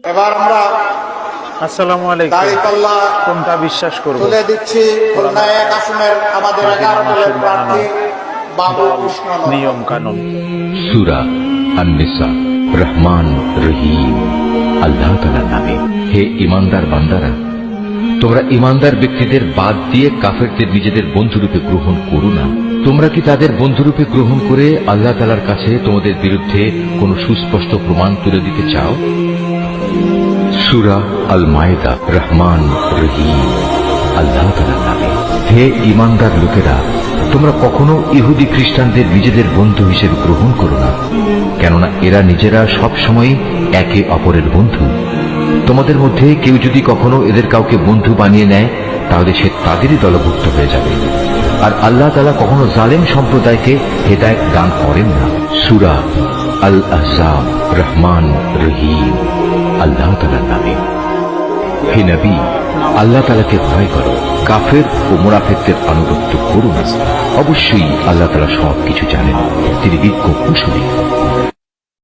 এবার আমরা আসসালামু আলাইকুম। দাঁড়িপাল্লা কোনটা বিশ্বাস করব? তুলে দিচ্ছি। খুলনা ১ আসনের আমাদের 11 দলের প্রার্থী বাবু কৃষ্ণ নিয়ম কানুন। সূরা আন-নিসা। রহমান রহিম আল্লাহ তাআলার নামে। হে ঈমানদার বান্দারা, তোমরা ঈমানদার ব্যক্তিদের বাদ দিয়ে কাফেরদের নিজেদের বন্ধুরূপে গ্রহণ করো না। তোমরা কি তাদের বন্ধুরূপে গ্রহণ করে আল্লাহ তাআলার কাছে তোমাদের বিরুদ্ধে কোন সুস্পষ্ট প্রমাণ তুলে দিতে চাও? সূরা আল মায়েদা। রহমান রহিম আল্লাহ তাআলার নামে। হে ঈমানদার লোকেরা, তোমরা কখনো ইহুদি খ্রিস্টানদের নিজেদের বন্ধু হিসেবে গ্রহণ করো না, কেননা এরা নিজেরা সবসময় একে অপরের বন্ধু। তোমাদের মধ্যে কেউ যদি কখনো এদের কাউকে বন্ধু বানিয়ে নেয়, তাহলে সে তাদেরই দলভুক্ত হয়ে যাবে। আর আল্লাহ তাআলা কখনো জালেম সম্প্রদায়কে হেদায়েত দান করেন না। সূরা আল আহজাব। রহমান রহিম আল্লাহ তাআলার নামে। হে নবী, আল্লাহ তাআলাকে ভয় করো, কাফের ও মুনাফিকদের আনুগত্য করো না। অবশ্যই আল্লাহ তাআলা সবকিছু জানেন, তিনি বিজ্ঞ কুশলী।